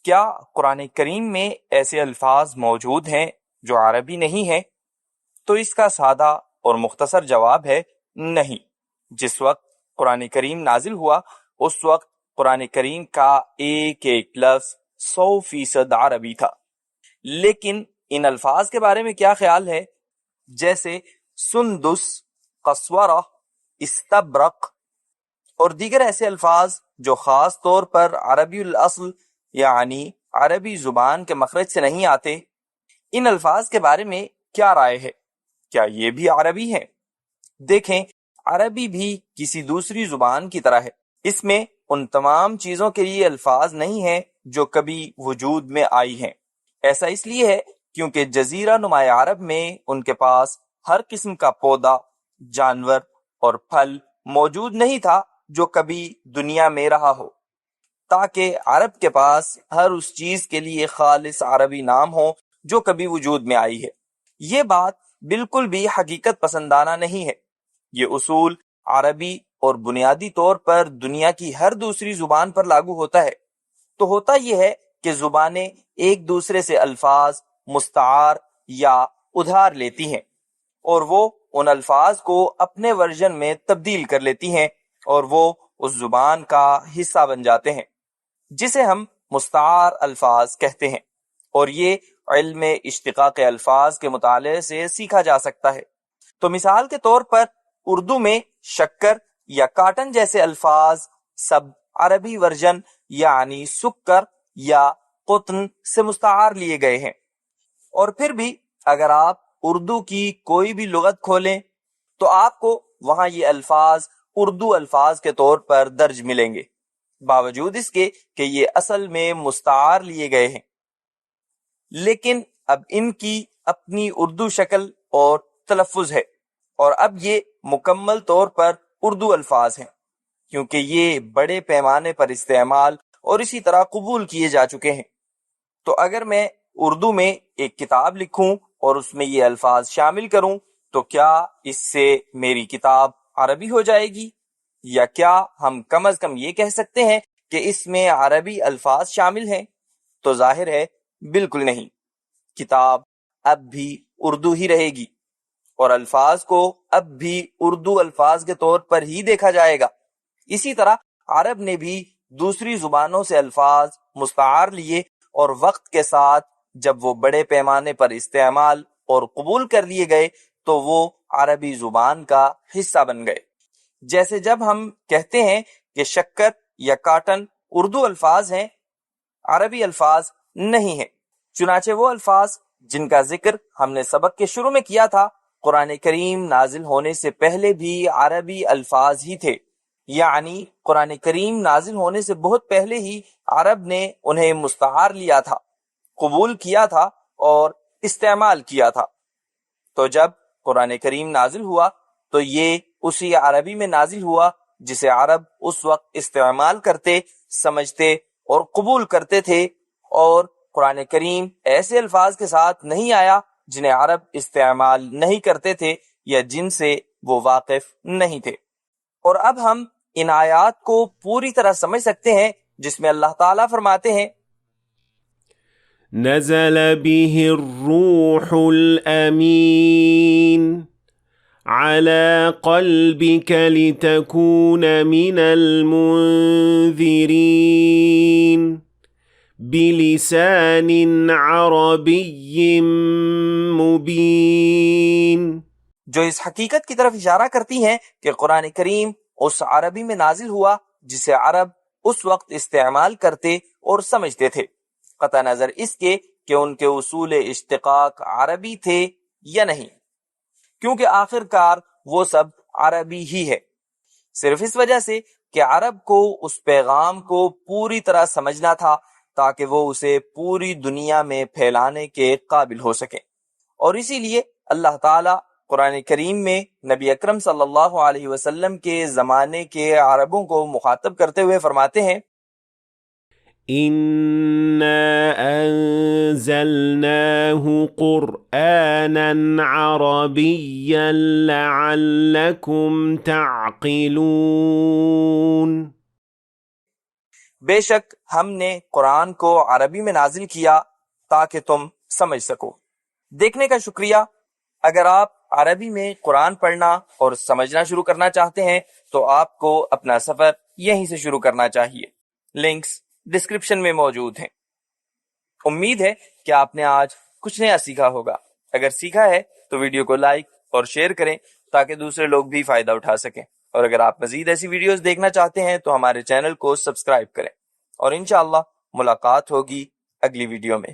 کیا قرآن کریم میں ایسے الفاظ موجود ہیں جو عربی نہیں ہیں؟ تو اس کا سادہ اور مختصر جواب ہے نہیں۔ جس وقت قرآن کریم نازل ہوا اس وقت قرآن کریم کا ایک ایک لفظ 100% عربی تھا، لیکن ان الفاظ کے بارے میں کیا خیال ہے؟ جیسے سندس، قسورہ، استبرق اور دیگر ایسے الفاظ جو خاص طور پر عربی الاصل یعنی عربی زبان کے مخرج سے نہیں آتے، ان الفاظ کے بارے میں کیا رائے ہے؟ کیا یہ بھی عربی ہے؟ دیکھیں، عربی بھی کسی دوسری زبان کی طرح ہے، اس میں ان تمام چیزوں کے لیے الفاظ نہیں ہیں جو کبھی وجود میں آئی ہیں۔ ایسا اس لیے ہے کیونکہ جزیرہ نما عرب میں ان کے پاس ہر قسم کا پودا، جانور اور پھل موجود نہیں تھا جو کبھی دنیا میں رہا ہو، تاکہ عرب کے پاس ہر اس چیز کے لیے خالص عربی نام ہو جو کبھی وجود میں آئی ہے۔ یہ بات بالکل بھی حقیقت پسندانہ نہیں ہے۔ یہ اصول عربی اور بنیادی طور پر دنیا کی ہر دوسری زبان پر لاگو ہوتا ہے۔ تو ہوتا یہ ہے کہ زبانیں ایک دوسرے سے الفاظ مستعار یا ادھار لیتی ہیں اور وہ ان الفاظ کو اپنے ورژن میں تبدیل کر لیتی ہیں اور وہ اس زبان کا حصہ بن جاتے ہیں، جسے ہم مستعار الفاظ کہتے ہیں، اور یہ علم اشتقاق الفاظ کے مطالعے سے سیکھا جا سکتا ہے۔ تو مثال کے طور پر اردو میں شکر یا کاٹن جیسے الفاظ سب عربی ورژن یعنی سکر یا قطن سے مستعار لیے گئے ہیں، اور پھر بھی اگر آپ اردو کی کوئی بھی لغت کھولیں تو آپ کو وہاں یہ الفاظ اردو الفاظ کے طور پر درج ملیں گے، باوجود اس کے کہ یہ اصل میں مستعار لیے گئے ہیں، لیکن اب ان کی اپنی اردو شکل اور تلفظ ہے، اور اب یہ مکمل طور پر اردو الفاظ ہیں کیونکہ یہ بڑے پیمانے پر استعمال اور اسی طرح قبول کیے جا چکے ہیں۔ تو اگر میں اردو میں ایک کتاب لکھوں اور اس میں یہ الفاظ شامل کروں تو کیا اس سے میری کتاب عربی ہو جائے گی؟ یا کیا ہم کم از کم یہ کہہ سکتے ہیں کہ اس میں عربی الفاظ شامل ہیں؟ تو ظاہر ہے بالکل نہیں۔ کتاب اب بھی اردو ہی رہے گی اور الفاظ کو اب بھی اردو الفاظ کے طور پر ہی دیکھا جائے گا۔ اسی طرح عرب نے بھی دوسری زبانوں سے الفاظ مستعار لیے اور وقت کے ساتھ جب وہ بڑے پیمانے پر استعمال اور قبول کر لیے گئے تو وہ عربی زبان کا حصہ بن گئے۔ جیسے جب ہم کہتے ہیں کہ شکر یا کاٹن اردو الفاظ ہیں، عربی الفاظ نہیں ہیں۔ چنانچہ وہ الفاظ جن کا ذکر ہم نے سبق کے شروع میں کیا تھا قرآن کریم نازل ہونے سے پہلے بھی عربی الفاظ ہی تھے، یعنی قرآن کریم نازل ہونے سے بہت پہلے ہی عرب نے انہیں مستعار لیا تھا، قبول کیا تھا اور استعمال کیا تھا۔ تو جب قرآن کریم نازل ہوا تو یہ اسی عربی میں نازل ہوا جسے عرب اس وقت استعمال کرتے، سمجھتے اور قبول کرتے تھے، اور قرآن کریم ایسے الفاظ کے ساتھ نہیں آیا جنہیں عرب استعمال نہیں کرتے تھے یا جن سے وہ واقف نہیں تھے۔ اور اب ہم ان آیات کو پوری طرح سمجھ سکتے ہیں جس میں اللہ تعالیٰ فرماتے ہیں نزل به الروح الأمين على قلبك لتكون من المنذرين بلسان عربي مبين، جو اس حقیقت کی طرف اشارہ کرتی ہیں کہ قرآن کریم اس عربی میں نازل ہوا جسے عرب اس وقت استعمال کرتے اور سمجھتے تھے، قطع نظر اس کے کہ ان کے اصول اشتقاق عربی تھے یا نہیں، کیونکہ آخر کار وہ سب عربی ہی ہے، صرف اس وجہ سے کہ عرب کو اس پیغام کو پوری طرح سمجھنا تھا تاکہ وہ اسے پوری دنیا میں پھیلانے کے قابل ہو سکے۔ اور اسی لیے اللہ تعالیٰ قرآن کریم میں نبی اکرم صلی اللہ علیہ وسلم کے زمانے کے عربوں کو مخاطب کرتے ہوئے فرماتے ہیں إِنَّا أَنزَلْنَاهُ قُرْآنًا عَرَبِيًّا لَعَلَّكُمْ تَعْقِلُونَ، بے شک ہم نے قرآن کو عربی میں نازل کیا تاکہ تم سمجھ سکو۔ دیکھنے کا شکریہ۔ اگر آپ عربی میں قرآن پڑھنا اور سمجھنا شروع کرنا چاہتے ہیں تو آپ کو اپنا سفر یہیں سے شروع کرنا چاہیے۔ لنکس ڈسکرپشن میں موجود ہیں۔ امید ہے کہ آپ نے آج کچھ نیا سیکھا ہوگا۔ اگر سیکھا ہے تو ویڈیو کو لائک اور شیئر کریں تاکہ دوسرے لوگ بھی فائدہ اٹھا سکیں، اور اگر آپ مزید ایسی ویڈیوز دیکھنا چاہتے ہیں تو ہمارے چینل کو سبسکرائب کریں، اور انشاءاللہ ملاقات ہوگی اگلی ویڈیو میں۔